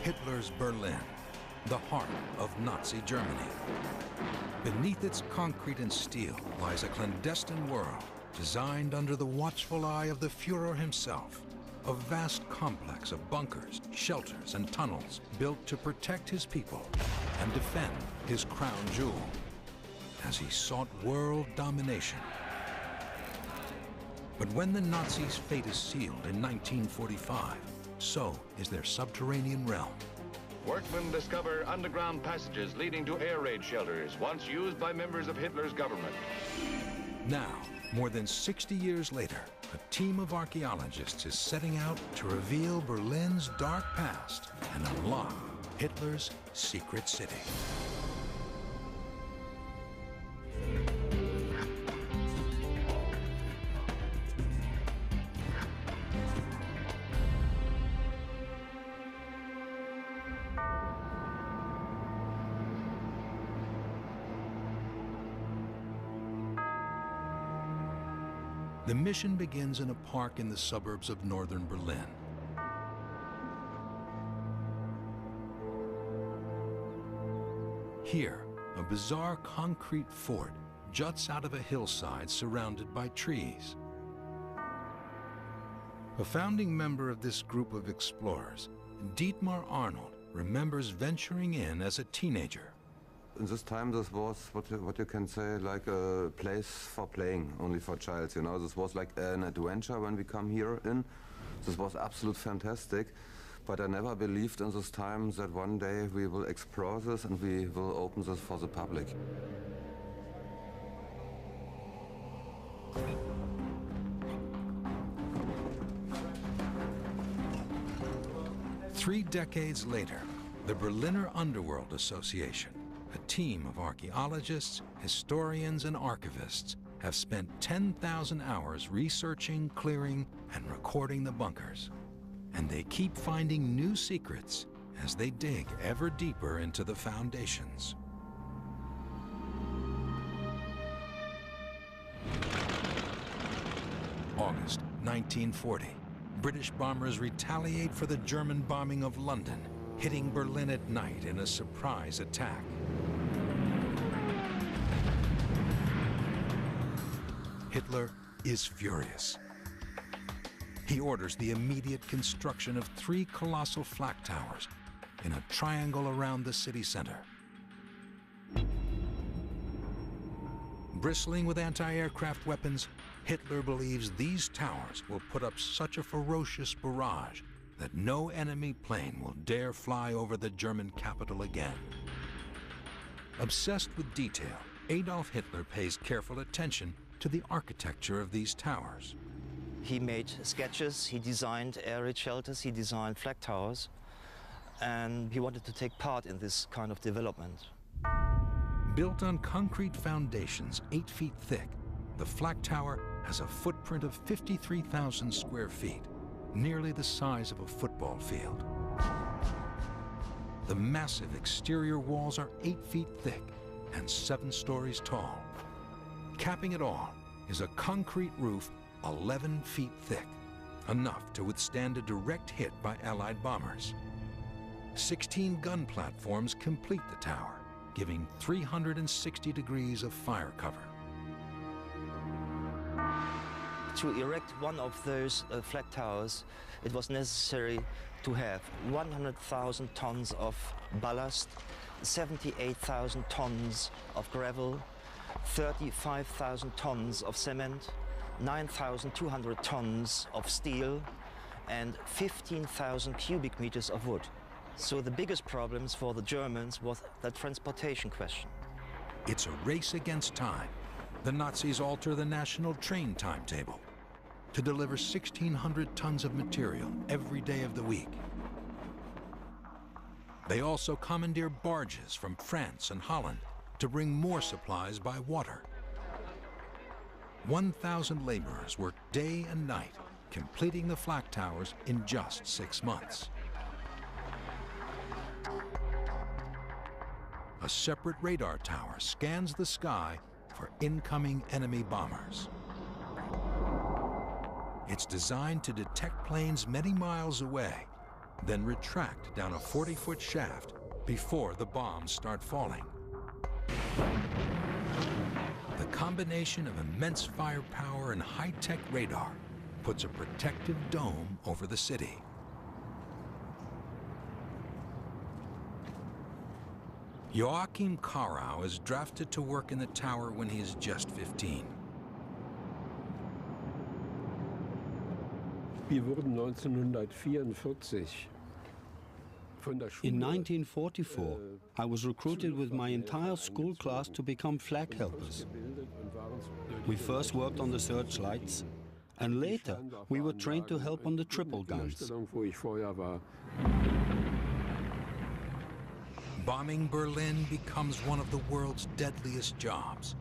Hitler's Berlin, the heart of Nazi Germany. Beneath its concrete and steel lies a clandestine world designed under the watchful eye of the Führer himself. A vast complex of bunkers, shelters, and tunnels built to protect his people and defend his crown jewel as he sought world domination. But when the Nazis' fate is sealed in 1945, so is their subterranean realm. Workmen discover underground passages leading to air raid shelters, once used by members of Hitler's government. Now, more than 60 years later, a team of archaeologists is setting out to reveal Berlin's dark past and unlock Hitler's secret city. The mission begins in a park in the suburbs of northern Berlin. Here, a bizarre concrete fort juts out of a hillside surrounded by trees. A founding member of this group of explorers, Dietmar Arnold, remembers venturing in as a teenager. In this time, this was what you can say like a place for playing, only for child. You know, this was like an adventure when we come here in. This was absolutely fantastic, but I never believed in this time that one day we will explore this and we will open this for the public. Three decades later, the Berliner Underworld Association, a team of archaeologists, historians, and archivists have spent 10,000 hours researching, clearing, and recording the bunkers. And they keep finding new secrets as they dig ever deeper into the foundations. August 1940. British bombers retaliate for the German bombing of London, hitting Berlin at night in a surprise attack. Hitler is furious. He orders the immediate construction of 3 colossal flak towers in a triangle around the city center. Bristling with anti-aircraft weapons, Hitler believes these towers will put up such a ferocious barrage that no enemy plane will dare fly over the German capital again. Obsessed with detail, Adolf Hitler pays careful attention to the architecture of these towers. He made sketches, he designed air raid shelters, he designed flag towers, and he wanted to take part in this kind of development. Built on concrete foundations 8 feet thick, the flak tower has a footprint of 53,000 square feet, nearly the size of a football field. The massive exterior walls are 8 feet thick and 7 stories tall. Capping it all is a concrete roof 11 feet thick, enough to withstand a direct hit by Allied bombers. 16 gun platforms complete the tower, giving 360 degrees of fire cover. To erect one of those flag towers, it was necessary to have 100,000 tons of ballast, 78,000 tons of gravel, 35,000 tons of cement, 9,200 tons of steel, and 15,000 cubic meters of wood. So the biggest problems for the Germans was the transportation question. It's a race against time. The Nazis alter the national train timetable to deliver 1,600 tons of material every day of the week. They also commandeer barges from France and Holland to bring more supplies by water. 1,000 laborers work day and night, completing the flak towers in just 6 months. A separate radar tower scans the sky for incoming enemy bombers. It's designed to detect planes many miles away then retract down a 40-foot shaft before the bombs start falling. The combination of immense firepower and high-tech radar puts a protective dome over the city. Joachim Karau is drafted to work in the tower when he is just 15. Wir wurden 1944 In 1944, I was recruited with my entire school class to become flag helpers. We first worked on the searchlights, and later we were trained to help on the triple guns. Bombing Berlin becomes one of the world's deadliest jobs.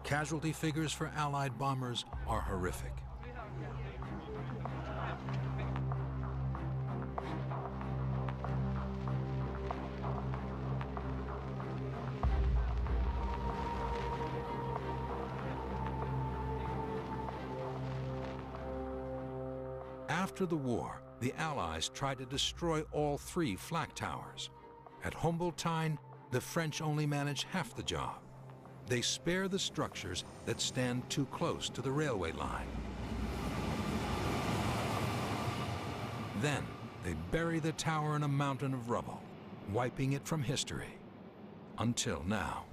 Casualty figures for Allied bombers are horrific. After the war, the Allies tried to destroy all 3 flak towers. At Humboldtine, the French only manage half the job. They spare the structures that stand too close to the railway line. Then, they bury the tower in a mountain of rubble, wiping it from history. Until now.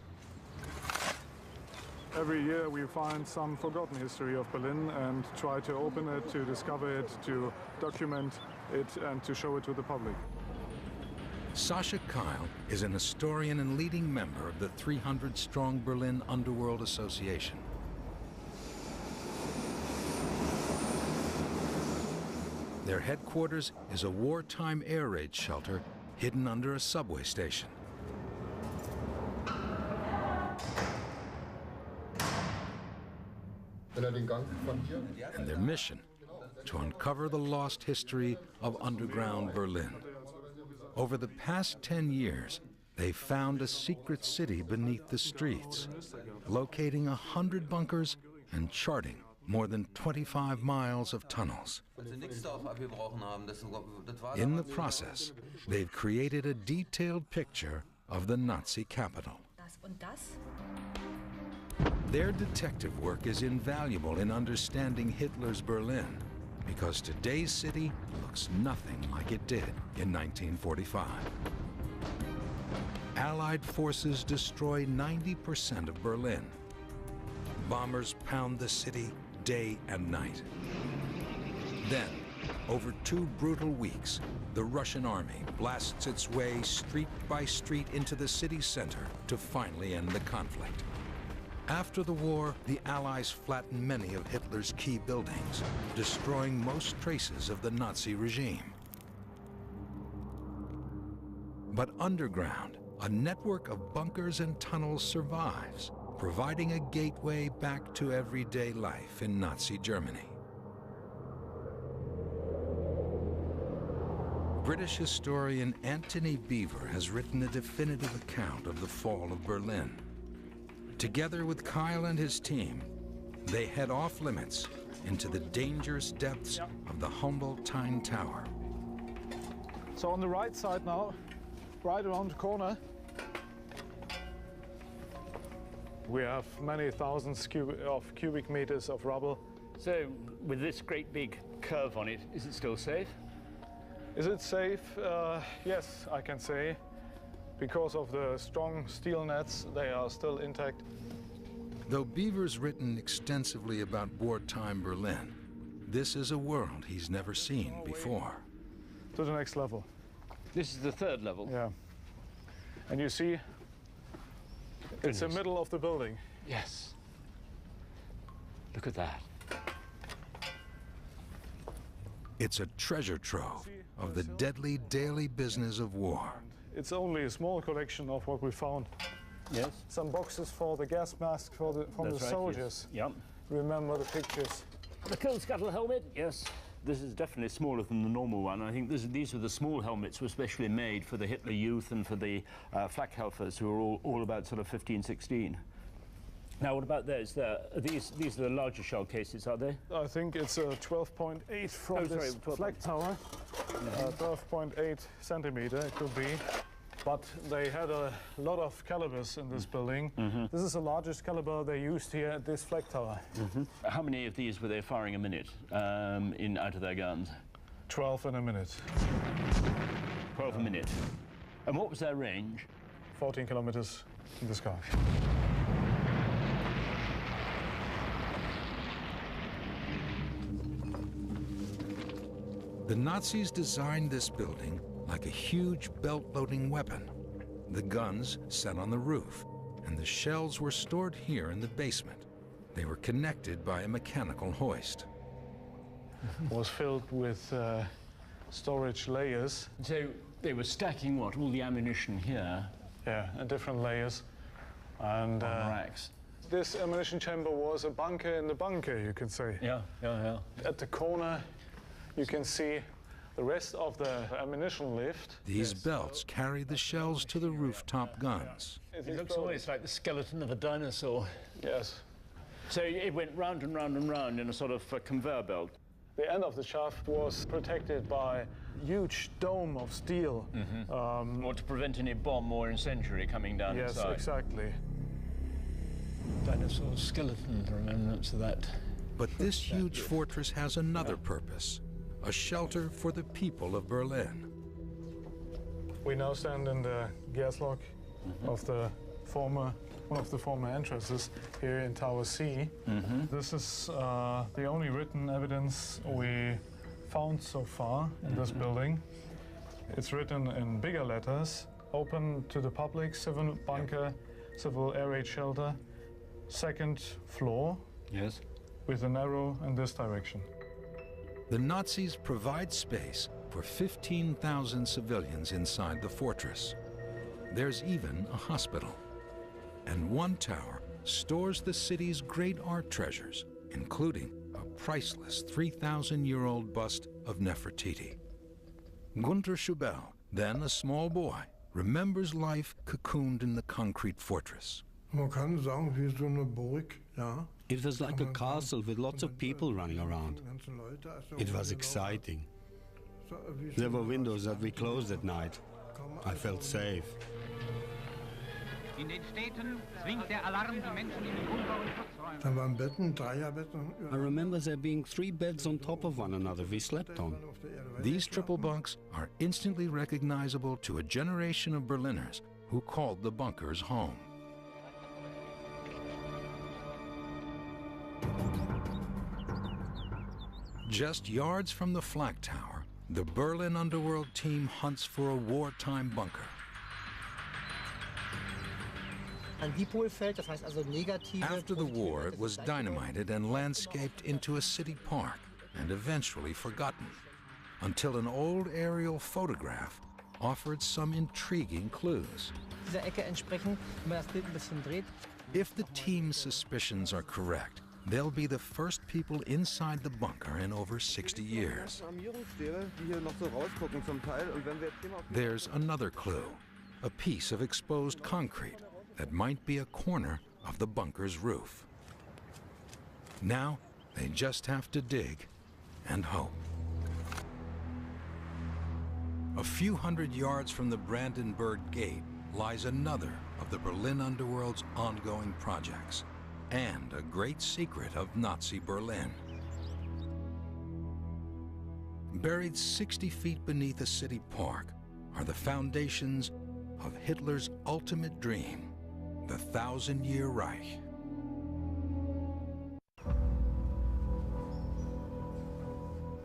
Every year we find some forgotten history of Berlin and try to open it, to discover it, to document it and to show it to the public. Sascha Keil is an historian and leading member of the 300-strong Berlin Underworld Association. Their headquarters is a wartime air raid shelter hidden under a subway station. And their mission, to uncover the lost history of underground Berlin. Over the past 10 years, they found a secret city beneath the streets, locating 100 bunkers and charting more than 25 miles of tunnels. In the process, they've created a detailed picture of the Nazi capital. Their detective work is invaluable in understanding Hitler's Berlin, because today's city looks nothing like it did in 1945. Allied forces destroy 90% of Berlin. Bombers pound the city day and night. Then, over 2 brutal weeks, the Russian army blasts its way street by street into the city center to finally end the conflict. After the war, the Allies flattened many of Hitler's key buildings, destroying most traces of the Nazi regime. But underground, a network of bunkers and tunnels survives, providing a gateway back to everyday life in Nazi Germany. British historian Anthony Beevor has written a definitive account of the fall of Berlin. Together with Keil and his team, they head off limits into the dangerous depths of the Humboldtine Tower. So on the right side now, right around the corner, we have many thousands of cubic meters of rubble. So with this great big curve on it, is it still safe? Is it safe? Yes, I can say. Because of the strong steel nets, they are still intact. Though Beevor's written extensively about wartime Berlin, this is a world he's never seen before. To the next level. This is the 3rd level? Yeah. And you see, it's the middle of the building. Yes. Look at that. It's a treasure trove of the deadly daily business of war. It's only a small collection of what we found. Yes. Some boxes for the gas mask from the soldiers. Yes. Yep. Remember the pictures. The kill scuttle helmet, yes. This is definitely smaller than the normal one. I think these are the small helmets were specially made for the Hitler Youth and for the Flakhelfers, who are all about sort of 15, 16. Now, what about those there? These are the larger shell cases, are they? I think it's a 12.8 from this flag tower. 12.8 centimeter it could be. But they had a lot of calibers in this building. This is the largest caliber they used here at this flag tower. How many of these were they firing a minute out of their guns? 12 in a minute. 12 a minute. And what was their range? 14 kilometers in the sky. The Nazis designed this building like a huge belt-loading weapon. The guns sat on the roof, and the shells were stored here in the basement. They were connected by a mechanical hoist. It was filled with storage layers. So they were stacking what? All the ammunition here? Yeah, in different layers. And on racks. This ammunition chamber was a bunker in the bunker, you could say. Yeah. At the corner, you can see the rest of the ammunition lift. These belts carry the shells to the rooftop guns. It looks almost like the skeleton of a dinosaur. Yes. So it went round and round and round in a sort of conveyor belt. The end of the shaft was protected by a huge dome of steel. Or to prevent any bomb or incendiary coming down inside. Yes, exactly. Dinosaur skeleton remnants of that. But this huge fortress has another purpose. A shelter for the people of Berlin. We now stand in the gas lock of one of the former entrances here in Tower C. This is the only written evidence we found so far in this building. It's written in bigger letters, open to the public, civil bunker, civil air raid shelter, second floor. Yes. With an arrow in this direction. The Nazis provide space for 15,000 civilians inside the fortress. There's even a hospital. And one tower stores the city's great art treasures, including a priceless 3,000-year-old bust of Nefertiti. Gunther Schubel, then a small boy, remembers life cocooned in the concrete fortress. Man kann sagen, wie so eine Burg, ja. It was like a castle with lots of people running around. It was exciting. There were windows that we closed at night. I felt safe. In den Städten zwingt der Alarm die Menschen in die Bunker und Schutzräume. Da waren Betten, Dreierbetten. I remember there being 3 beds on top of one another we slept on. These triple bunks are instantly recognizable to a generation of Berliners who called the bunkers home. Just yards from the flak tower, the Berlin underworld team hunts for a wartime bunker. After the war, it was dynamited and landscaped into a city park and eventually forgotten, until an old aerial photograph offered some intriguing clues. If the team's suspicions are correct, they'll be the first people inside the bunker in over 60 years. There's another clue, a piece of exposed concrete that might be a corner of the bunker's roof. Now, they just have to dig and hope. A few hundred yards from the Brandenburg Gate lies another of the Berlin underworld's ongoing projects, and a great secret of Nazi Berlin. Buried 60 feet beneath a city park are the foundations of Hitler's ultimate dream, the 1,000-year Reich.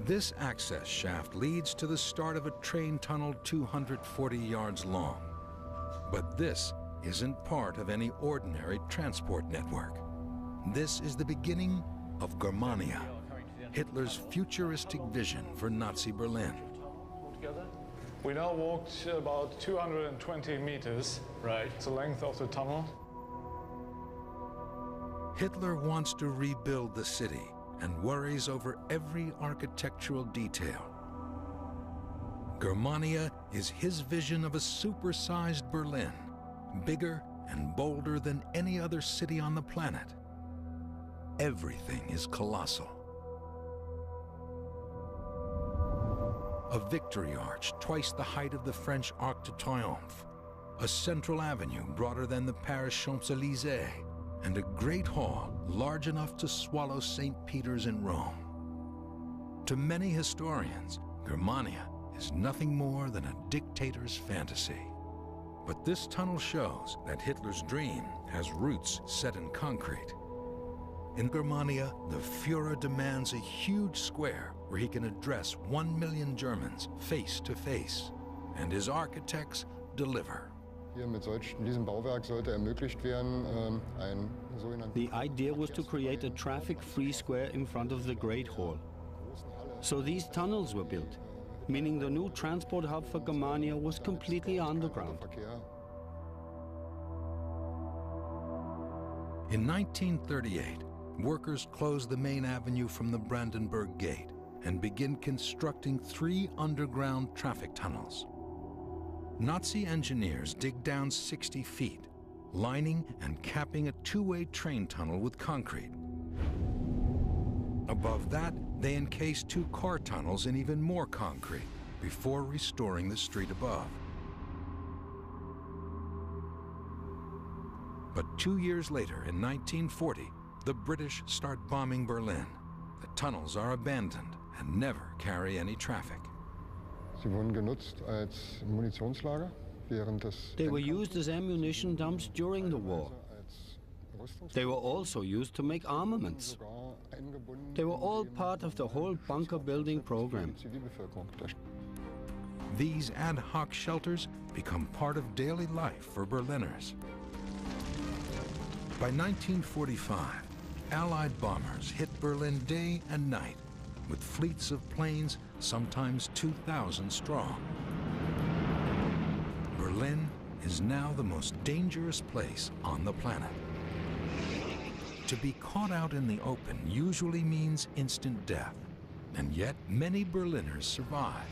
This access shaft leads to the start of a train tunnel 240 yards long. But this isn't part of any ordinary transport network. This is the beginning of Germania, Hitler's futuristic vision for Nazi Berlin. We now walked about 220 meters. Right. It's the length of the tunnel. Hitler wants to rebuild the city and worries over every architectural detail. Germania is his vision of a supersized Berlin, bigger and bolder than any other city on the planet. Everything is colossal. A victory arch twice the height of the French Arc de Triomphe, a central avenue broader than the Paris Champs-Élysées, and a great hall large enough to swallow St. Peter's in Rome. To many historians, Germania is nothing more than a dictator's fantasy. But this tunnel shows that Hitler's dream has roots set in concrete. In Germania, the Führer demands a huge square where he can address 1 million Germans face to face, and his architects deliver. The idea was to create a traffic-free square in front of the Great Hall. So these tunnels were built, meaning the new transport hub for Germania was completely underground. In 1938, workers closed the main avenue from the Brandenburg Gate and begin constructing 3 underground traffic tunnels. Nazi engineers dig down 60 feet, lining and capping a 2-way train tunnel with concrete. Above that, they encase 2 car tunnels in even more concrete before restoring the street above. But 2 years later, in 1940, the British start bombing Berlin. The tunnels are abandoned and never carry any traffic. They were used as ammunition dumps during the war. They were also used to make armaments. They were all part of the whole bunker building program. These ad hoc shelters become part of daily life for Berliners. By 1945, Allied bombers hit Berlin day and night with fleets of planes, sometimes 2,000 strong. Berlin is now the most dangerous place on the planet. To be caught out in the open usually means instant death, and yet many Berliners survive.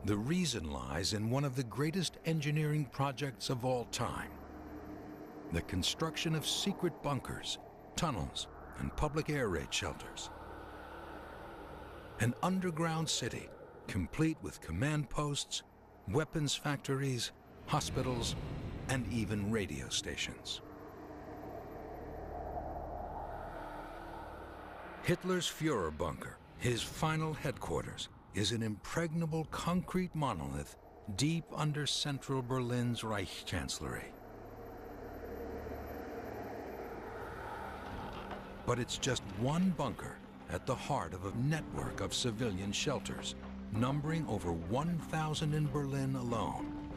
The reason lies in one of the greatest engineering projects of all time: the construction of secret bunkers, tunnels, and public air raid shelters. An underground city, complete with command posts, weapons factories, hospitals, and even radio stations. Hitler's Führer bunker, his final headquarters, is an impregnable concrete monolith deep under central Berlin's Reich Chancellery. But it's just one bunker at the heart of a network of civilian shelters, numbering over 1,000 in Berlin alone.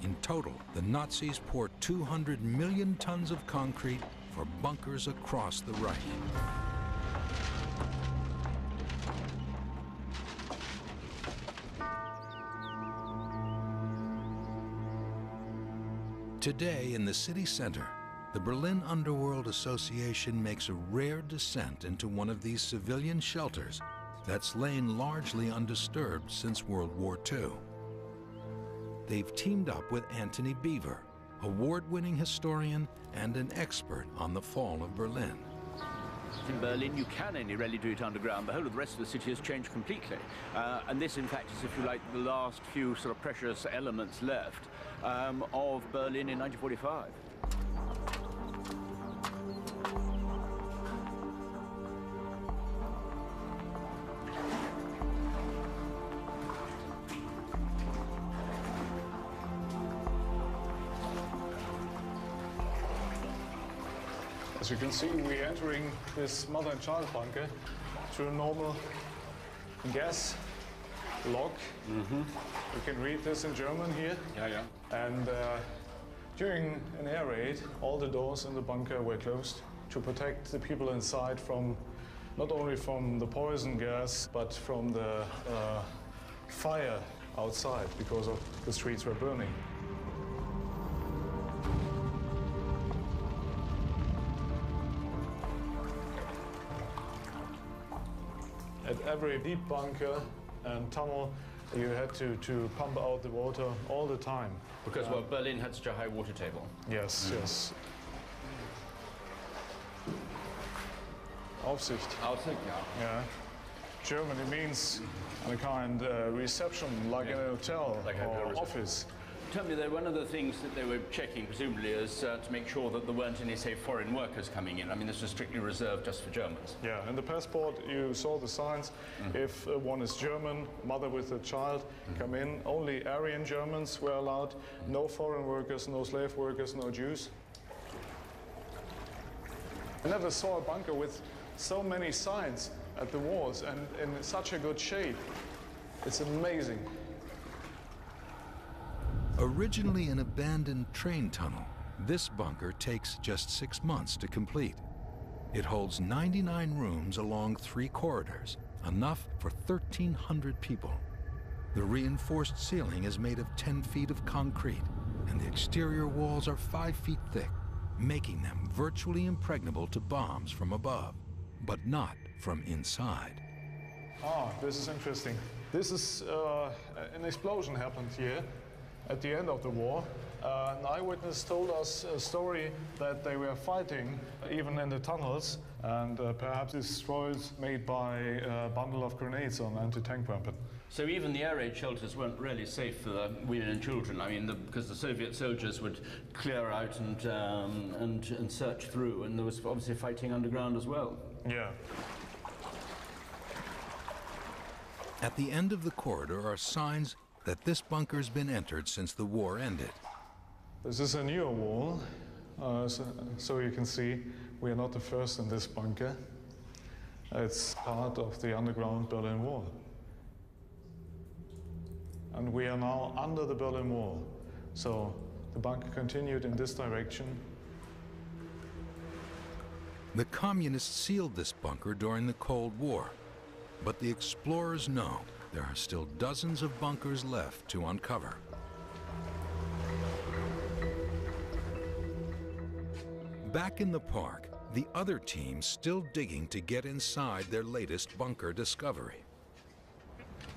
In total, the Nazis poured 200 million tons of concrete for bunkers across the Reich. Today, in the city center, the Berlin Underworld Association makes a rare descent into one of these civilian shelters that's lain largely undisturbed since World War II. They've teamed up with Anthony Beaver, award-winning historian and an expert on the fall of Berlin. In Berlin, you can only really do it underground. The whole of the rest of the city has changed completely. And this, in fact, is, if you like, the last few sort of precious elements left of Berlin in 1945. As you can see, we're entering this mother and child bunker through a normal gas lock. You can read this in German here. And during an air raid, all the doors in the bunker were closed to protect the people inside from not only from the poison gas, but from the fire outside because of the streets were burning. At every deep bunker and tunnel, You had to pump out the water all the time. Because, well, Berlin had such a high water table. Yes, yes. Aufsicht. Aufsicht, yeah. Yeah. Germany means a kind reception, like in a hotel like or a office. Tell me, one of the things that they were checking, presumably, is to make sure that there weren't any, say, foreign workers coming in. I mean, this was strictly reserved just for Germans. Yeah, in the passport you saw the signs. If one is German, mother with a child, come in. Only Aryan Germans were allowed. No foreign workers, no slave workers, no Jews. I never saw a bunker with so many signs at the walls and in such a good shape. It's amazing. Originally an abandoned train tunnel, this bunker takes just 6 months to complete. It holds 99 rooms along 3 corridors, enough for 1,300 people. The reinforced ceiling is made of 10 feet of concrete, and the exterior walls are 5 feet thick, making them virtually impregnable to bombs from above, but not from inside. Ah, this is interesting. This is an explosion happened here at the end of the war. An eyewitness told us a story that they were fighting even in the tunnels, and perhaps destroyed made by a bundle of grenades on anti-tank weapon. So even the air raid shelters weren't really safe for the women and children. I mean, because the Soviet soldiers would clear out and search through, and there was obviously fighting underground as well. Yeah. At the end of the corridor are signs that this bunker's been entered since the war ended. This is a newer wall, so you can see we are not the first in this bunker. It's part of the underground Berlin Wall. And we are now under the Berlin Wall. So the bunker continued in this direction. The communists sealed this bunker during the Cold War, but the explorers know there are still dozens of bunkers left to uncover. Back in the park, the other team's still digging to get inside their latest bunker discovery.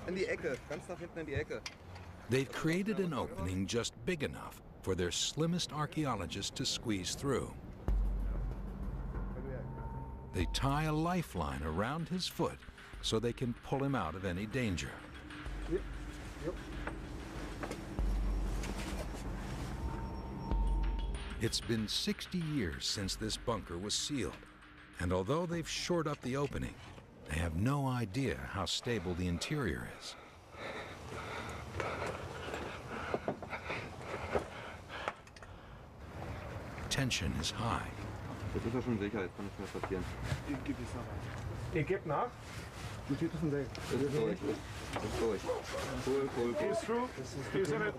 In die Ecke, ganz nach hinten in die Ecke. They've created an opening just big enough for their slimmest archaeologist to squeeze through. They tie a lifeline around his foot so they can pull him out of any danger. Yep. Yep. It's been 60 years since this bunker was sealed, and although they've shored up the opening, they have no idea how stable the interior is. Tension is high. Jetzt ist er schon sicher, jetzt kann nichts mehr passieren. Ihr gebt nach. Wie viel ist denn der? Ist durch, ist durch. Cool. He's through. He's in it.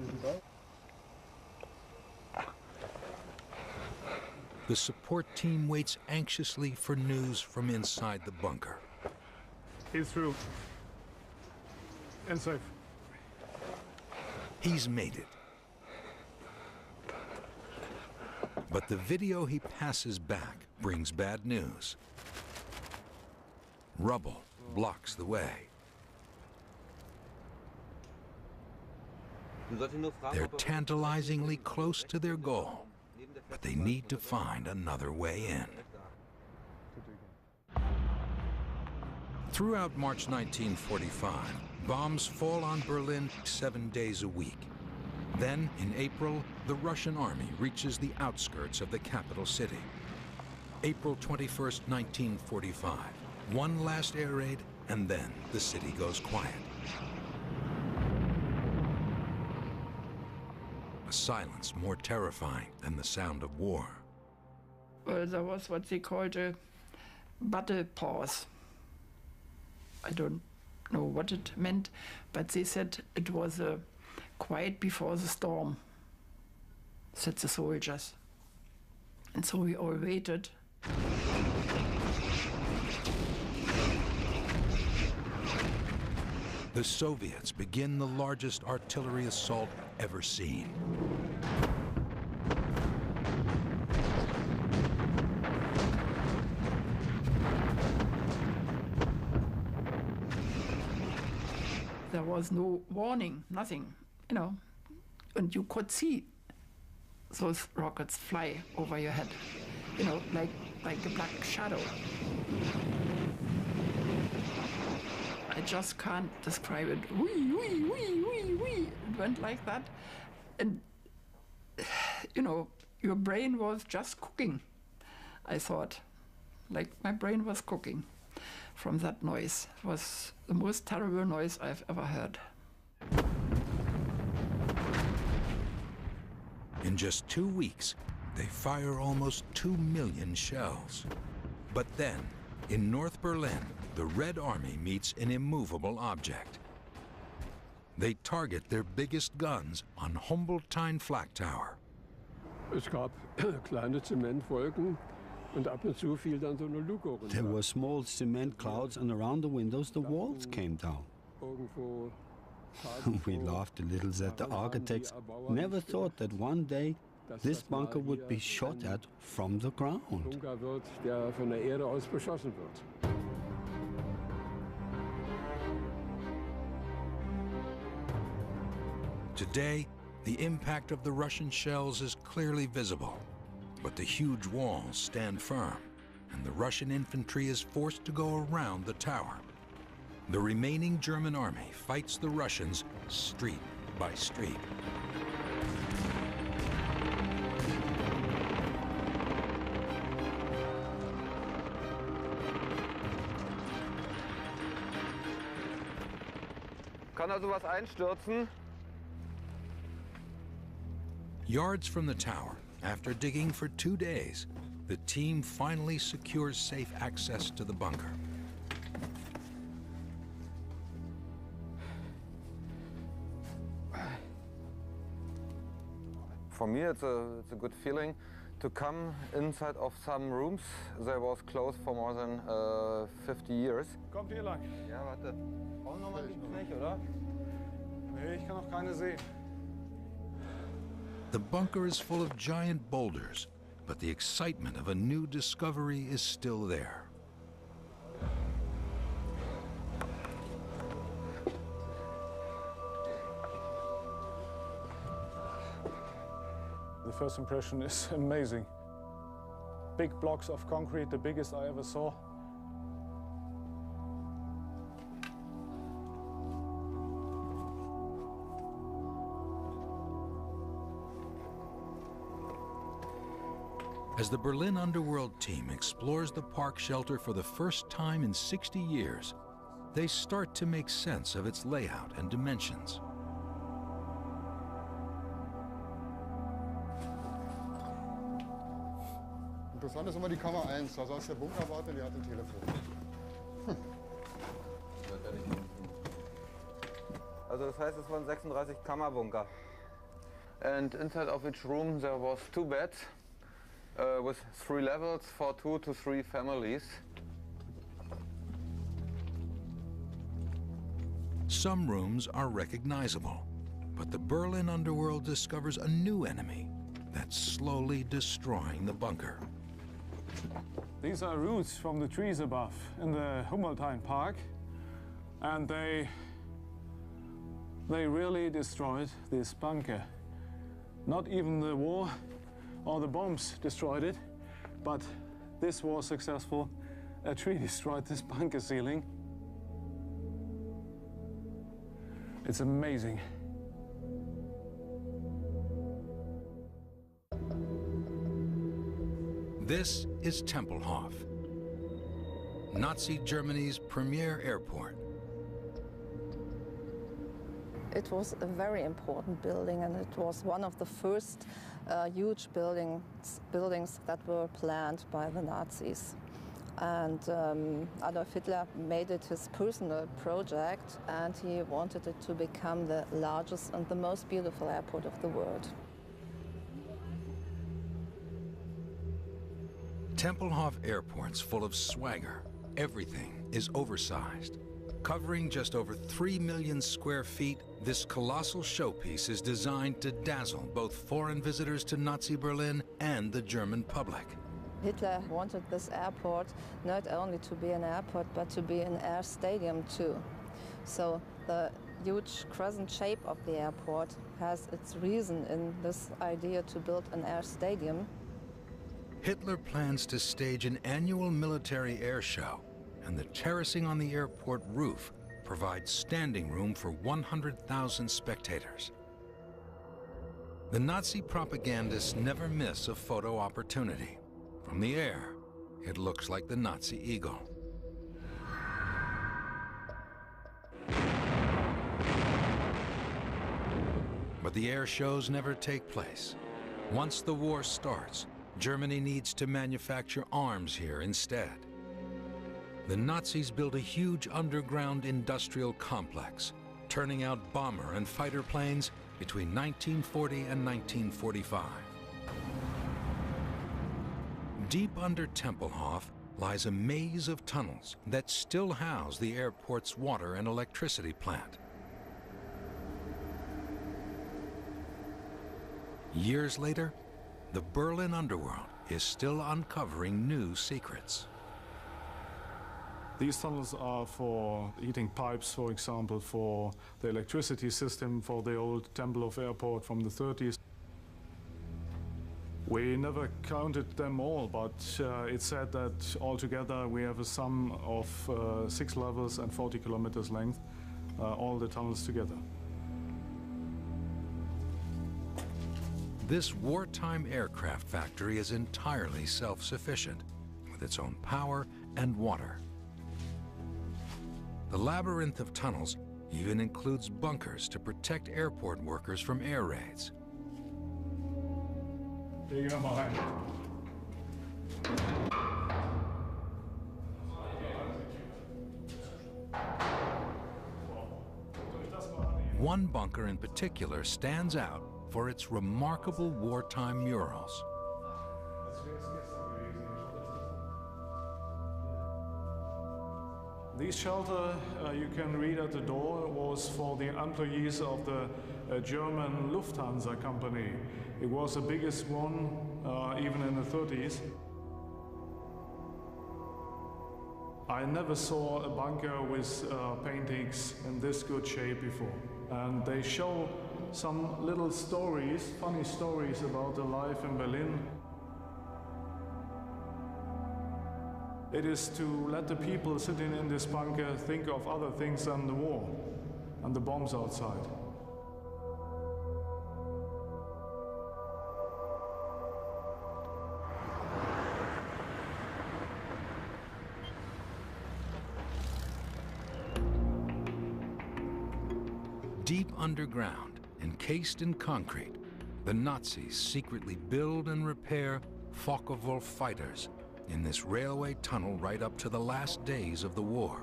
The support team waits anxiously for news from inside the bunker. He's through. And safe. He's made it. But the video he passes back brings bad news. Rubble blocks the way. They're tantalizingly close to their goal, but they need to find another way in. Throughout March 1945, bombs fall on Berlin 7 days a week. Then, in April, the Russian army reaches the outskirts of the capital city. April 21st, 1945. One last air raid, and then the city goes quiet. A silence more terrifying than the sound of war. Well, there was what they called a battle pause. I don't know what it meant, but they said it was a quiet before the storm, said the soldiers. And so we all waited. The Soviets begin the largest artillery assault ever seen. There was no warning, nothing, you know. And you could see those rockets fly over your head, you know, like a black shadow. I just can't describe it. Wee, wee, wee, wee, wee. It went like that. And, you know, your brain was just cooking, I thought. Like my brain was cooking from that noise. It was the most terrible noise I've ever heard. In just 2 weeks, they fire almost 2 million shells. But then, in North Berlin, the Red Army meets an immovable object. They target their biggest guns on Humboldtine Flak Tower. Es gab kleine Zementwolken und ab und zu fiel dann so eine Luke runter. There were small cement clouds, and around the windows the walls came down. Irgendwo We laughed a little that the architects never thought that one day this bunker would be shot at from the ground. Bunker wird, der von der Erde aus beschossen wird. Today, the impact of the Russian shells is clearly visible, but the huge walls stand firm, and the Russian infantry is forced to go around the tower. The remaining German army fights the Russians street by street. Kann da sowas einstürzen? Yards from the tower, after digging for 2 days, the team finally secures safe access to the bunker. For me, it's a good feeling to come inside of some rooms that was closed for more than 50 years. Kommt hier lang. Ja, warte. Brauchen noch mal die Knöchel, oder? Nee, ich kann noch keine sehen. The bunker is full of giant boulders, but the excitement of a new discovery is still there. The first impression is amazing. Big blocks of concrete, the biggest I ever saw. As the Berlin underworld team explores the park shelter for the first time in 60 years, they start to make sense of its layout and dimensions. Interessant ist immer die Kammer 1, da saß der Bunkerwarte, die hat ein Telefon. Also das heißt, es waren 36 Kammerbunker. And inside of each room there was 2 beds with 3 levels for 2 to 3 families. Some rooms are recognizable, but the Berlin underworld discovers a new enemy that's slowly destroying the bunker. These are roots from the trees above in the Humboldtine Park, and they really destroyed this bunker. Not even the war or the bombs destroyed it, but this was successful. A tree destroyed this bunker ceiling. It's amazing. This is Tempelhof, Nazi Germany's premier airport. It was a very important building, and it was one of the first huge buildings that were planned by the Nazis. And Adolf Hitler made it his personal project, and he wanted it to become the largest and the most beautiful airport of the world. Tempelhof Airport's full of swagger. Everything is oversized. Covering just over 3 million square feet, this colossal showpiece is designed to dazzle both foreign visitors to Nazi Berlin and the German public. Hitler wanted this airport not only to be an airport, but to be an air stadium too. So the huge crescent shape of the airport has its reason in this idea to build an air stadium. Hitler plans to stage an annual military air show, and the terracing on the airport roof provides standing room for 100,000 spectators. The Nazi propagandists never miss a photo opportunity. From the air, it looks like the Nazi eagle. But the air shows never take place. Once the war starts, Germany needs to manufacture arms here instead. The Nazis built a huge underground industrial complex, turning out bomber and fighter planes between 1940 and 1945. Deep under Tempelhof lies a maze of tunnels that still house the airport's water and electricity plant. Years later, the Berlin underworld is still uncovering new secrets. These tunnels are for heating pipes, for example, for the electricity system for the old Tempelhof airport from the 30s. We never counted them all, but it's said that altogether we have a sum of 6 levels and 40 kilometers length, all the tunnels together. This wartime aircraft factory is entirely self-sufficient, with its own power and water. The labyrinth of tunnels even includes bunkers to protect airport workers from air raids. One bunker in particular stands out for its remarkable wartime murals. This shelter, you can read at the door, was for the employees of the German Lufthansa company. It was the biggest one, even in the 30s. I never saw a bunker with paintings in this good shape before. And they show some little stories, funny stories about the life in Berlin. It is to let the people sitting in this bunker think of other things than the war and the bombs outside. Deep underground, encased in concrete, the Nazis secretly build and repair Focke-Wulf fighters in this railway tunnel right up to the last days of the war.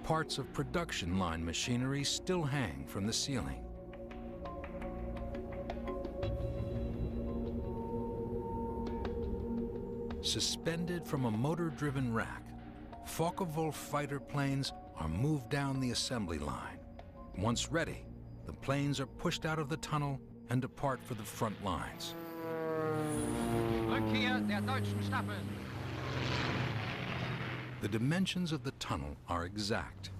Parts of production line machinery still hang from the ceiling. Suspended from a motor-driven rack, Focke-Wulf fighter planes are moved down the assembly line. Once ready, the planes are pushed out of the tunnel and depart for the front lines. Rückkehr der deutschen Staffeln. The dimensions of the tunnel are exact.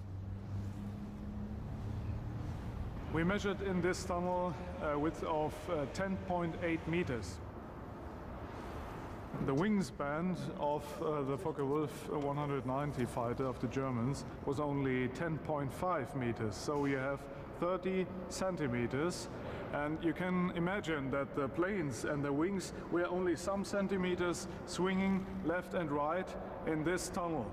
We measured in this tunnel a width of 10.8 meters. The wingspan of the Focke-Wulf 190 fighter of the Germans was only 10.5 meters, so we have 30 centimeters. And you can imagine that the planes and the wings were only some centimeters swinging left and right in this tunnel.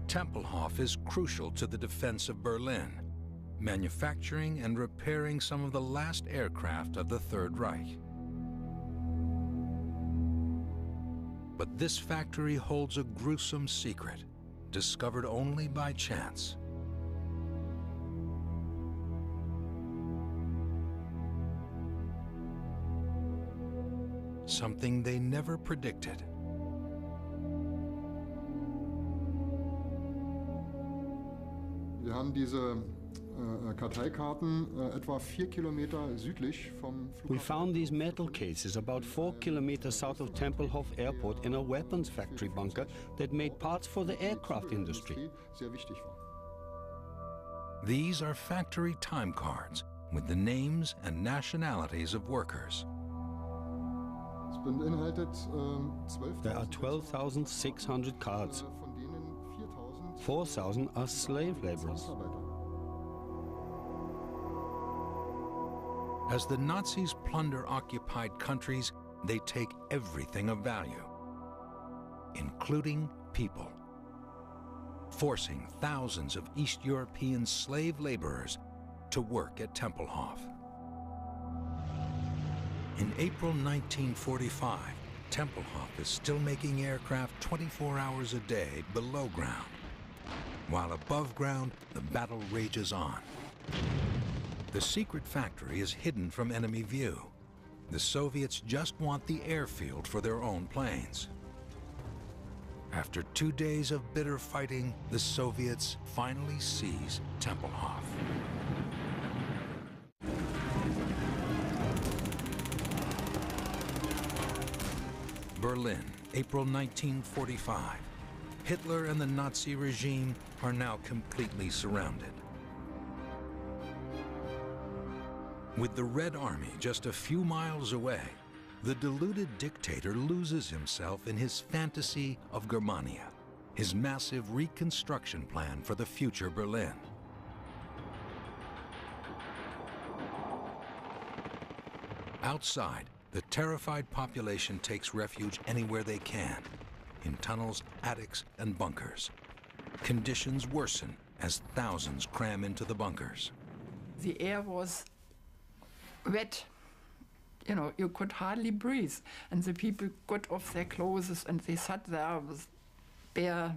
Tempelhof is crucial to the defense of Berlin, manufacturing and repairing some of the last aircraft of the Third Reich. But this factory holds a gruesome secret, discovered only by chance. Something they never predicted. Wir haben diese Karteikarten etwa 4 Kilometer südlich vom Flughafen. We found these metal cases about 4 kilometers south of Tempelhof Airport in a weapons factory bunker that made parts for the aircraft industry. Sehr wichtig war. These are factory time cards with the names and nationalities of workers. There are 12,600 cards. 4,000 are slave laborers. As the Nazis plunder occupied countries, they take everything of value, including people, forcing thousands of East European slave laborers to work at Tempelhof. In April 1945, Tempelhof is still making aircraft 24 hours a day below ground, while above ground, the battle rages on. The secret factory is hidden from enemy view. The Soviets just want the airfield for their own planes. After 2 days of bitter fighting, the Soviets finally seize Tempelhof. Berlin, April 1945. Hitler and the Nazi regime are now completely surrounded. With the Red Army just a few miles away, the deluded dictator loses himself in his fantasy of Germania, his massive reconstruction plan for the future Berlin. Outside, the terrified population takes refuge anywhere they can, in tunnels, attics, and bunkers. Conditions worsen as thousands cram into the bunkers. The air was wet. You know, you could hardly breathe. And the people got off their clothes and they sat there with bare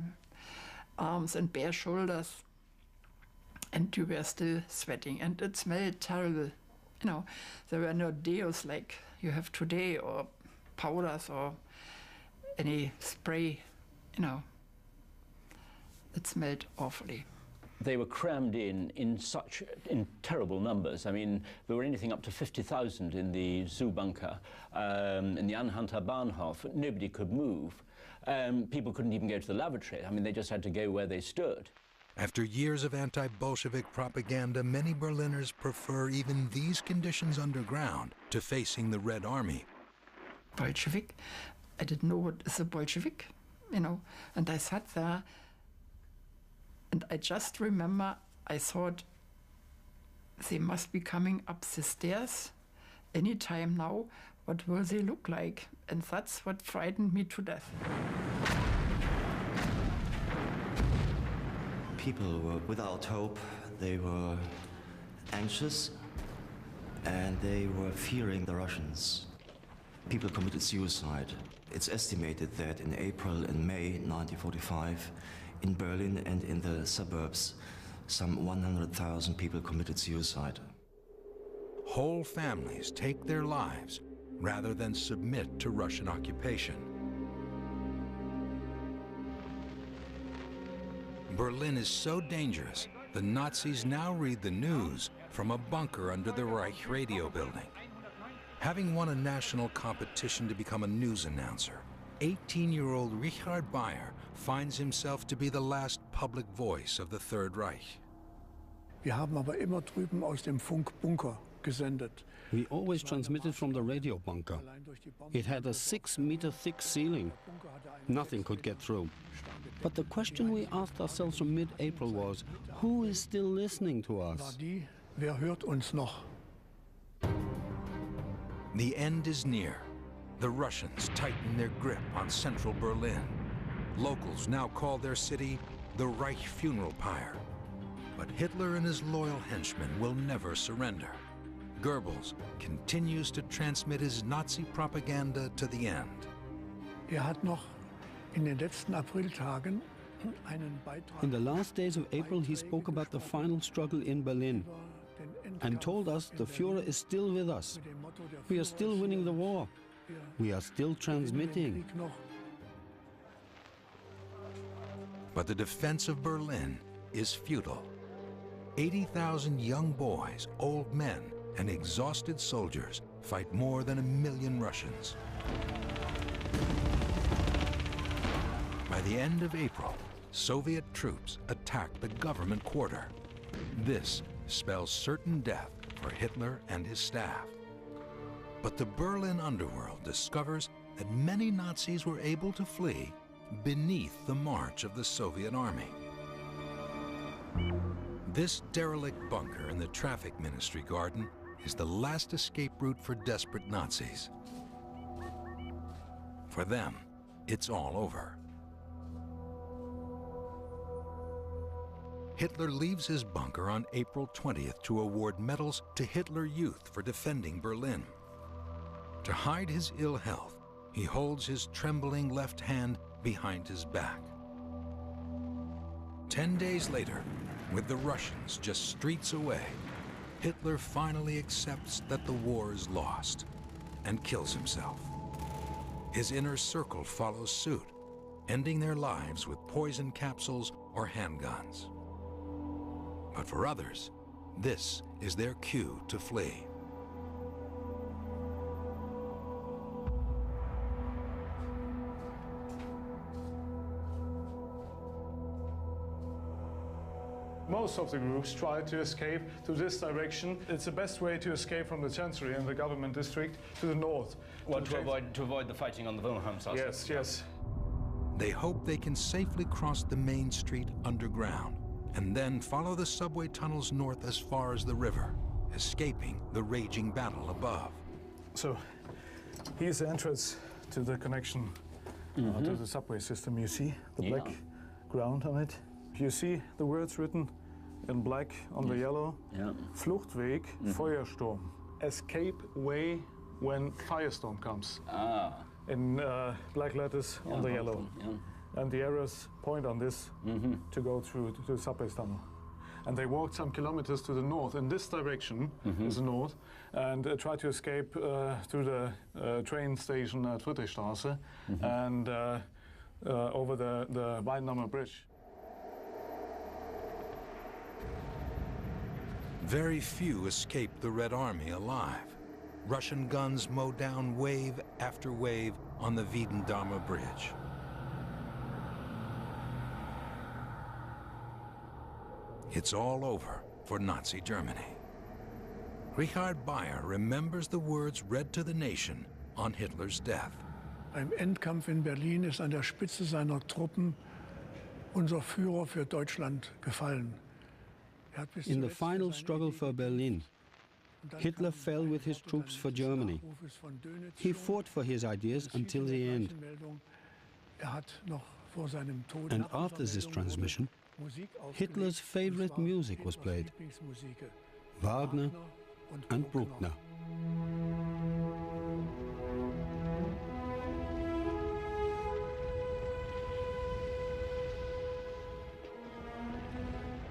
arms and bare shoulders. And you were still sweating. And it smelled terrible. You know, there were no deos like you have today, or powders, or any spray. You know, it smelled awfully. They were crammed in terrible numbers. I mean, there were anything up to 50,000 in the zoo bunker, in the Anhalter Bahnhof. Nobody could move. People couldn't even go to the lavatory. I mean, they just had to go where they stood. After years of anti-Bolshevik propaganda, many Berliners prefer even these conditions underground to facing the Red Army. Bolshevik? I didn't know what is a Bolshevik, you know, and I sat there. And I just remember, I thought, they must be coming up the stairs any time now. What will they look like? And that's what frightened me to death. People were without hope. They were anxious, and they were fearing the Russians. People committed suicide. It's estimated that in April and May 1945, in Berlin and in the suburbs, some 100,000 people committed suicide. Whole families take their lives rather than submit to Russian occupation. Berlin is so dangerous, the Nazis now read the news from a bunker under the Reich radio building. Having won a national competition to become a news announcer, 18-year-old Richard Bayer finds himself to be the last public voice of the Third Reich. Wir haben aber immer drüben aus dem Funkbunker gesendet. We always transmitted from the radio bunker. It had a 6-meter thick ceiling. Nothing could get through. But the question we asked ourselves from mid-April was, who is still listening to us? Wer hört uns noch? The end is near. The Russians tighten their grip on central Berlin. Locals now call their city the Reich Funeral Pyre. But Hitler and his loyal henchmen will never surrender. Goebbels continues to transmit his Nazi propaganda to the end. Hat noch in den letzten Apriltagen einen Beitrag. In the last days of April, he spoke about the final struggle in Berlin and told us the Führer is still with us. We are still winning the war. We are still transmitting. But the defense of Berlin is futile. 80,000 young boys, old men, and exhausted soldiers fight more than 1 million Russians. By the end of April, Soviet troops attack the government quarter. This spells certain death for Hitler and his staff. But the Berlin underworld discovers that many Nazis were able to flee beneath the march of the Soviet army. This derelict bunker in the traffic ministry garden is the last escape route for desperate Nazis. For them, it's all over. Hitler leaves his bunker on April 20th to award medals to Hitler Youth for defending Berlin. To hide his ill health, he holds his trembling left hand behind his back. 10 days later, with the Russians just streets away, Hitler finally accepts that the war is lost and kills himself. His inner circle follows suit, ending their lives with poison capsules or handguns. But for others, this is their cue to flee. Most of the groups try to escape to this direction. It's the best way to escape from the Chancery and the government district to the north. Well, to avoid the fighting on the Wilhelmstrasse. Yes, yes. They hope they can safely cross the main street underground and then follow the subway tunnels north as far as the river, escaping the raging battle above. So here's the entrance to the connection to the subway system. You see the black ground on it. You see the words written in black on the yellow. Fluchtweg, Feuersturm. Escape way when firestorm comes. In black letters on the yellow. And the arrows point on this to go through to the subway tunnel. And they walked some kilometers to the north, in this direction is the north, and tried to escape through the train station at Friedrichstraße and over the Weidenhammer Bridge. Very few escape the Red Army alive. Russian guns mow down wave after wave on the Wiedendamer Bridge. It's all over for Nazi Germany. Richard Bayer remembers the words read to the nation on Hitler's death. Beim Endkampf in Berlin ist an der Spitze seiner Truppen unser Führer für Deutschland gefallen. In the final struggle for Berlin, Hitler fell with his troops for Germany. He fought for his ideas until the end. And after this transmission, Hitler's favorite music was played: Wagner and Bruckner.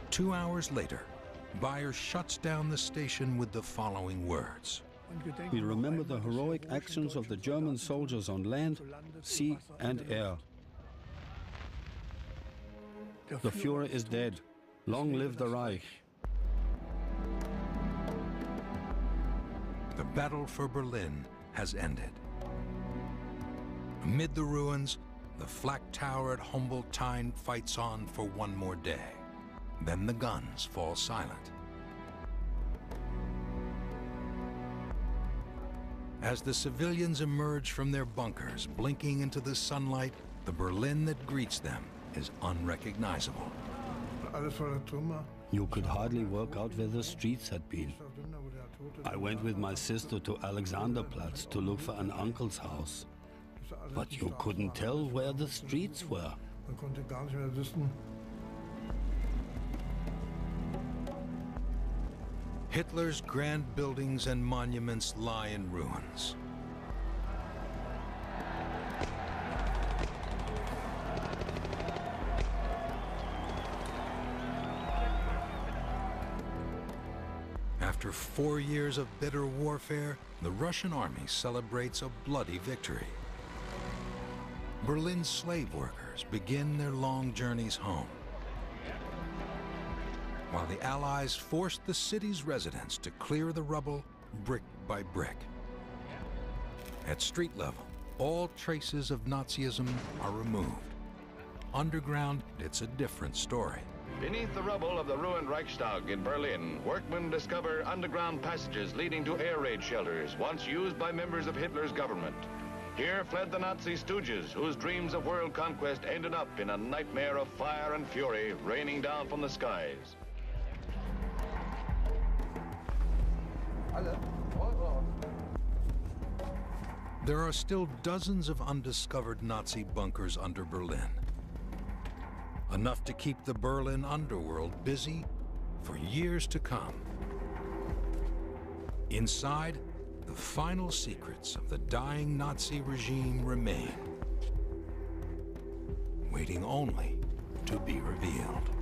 Two hours later, Bayer shuts down the station with the following words. We remember the heroic actions of the German soldiers on land, sea and air. The Führer is dead. Long live the Reich. The battle for Berlin has ended. Amid the ruins, the flak tower at Humboldt-Tyne fights on for one more day. Then the guns fall silent. As the civilians emerge from their bunkers, blinking into the sunlight, the Berlin that greets them is unrecognizable. You could hardly work out where the streets had been. I went with my sister to Alexanderplatz to look for an uncle's house. But you couldn't tell where the streets were. Hitler's grand buildings and monuments lie in ruins. After 4 years of bitter warfare, the Russian army celebrates a bloody victory. Berlin's slave workers begin their long journeys home, while the Allies forced the city's residents to clear the rubble brick by brick. At street level, all traces of Nazism are removed. Underground, it's a different story. Beneath the rubble of the ruined Reichstag in Berlin, workmen discover underground passages leading to air raid shelters, once used by members of Hitler's government. Here fled the Nazi stooges, whose dreams of world conquest ended up in a nightmare of fire and fury raining down from the skies. There are still dozens of undiscovered Nazi bunkers under Berlin. Enough to keep the Berlin underworld busy for years to come. Inside, the final secrets of the dying Nazi regime remain, waiting only to be revealed.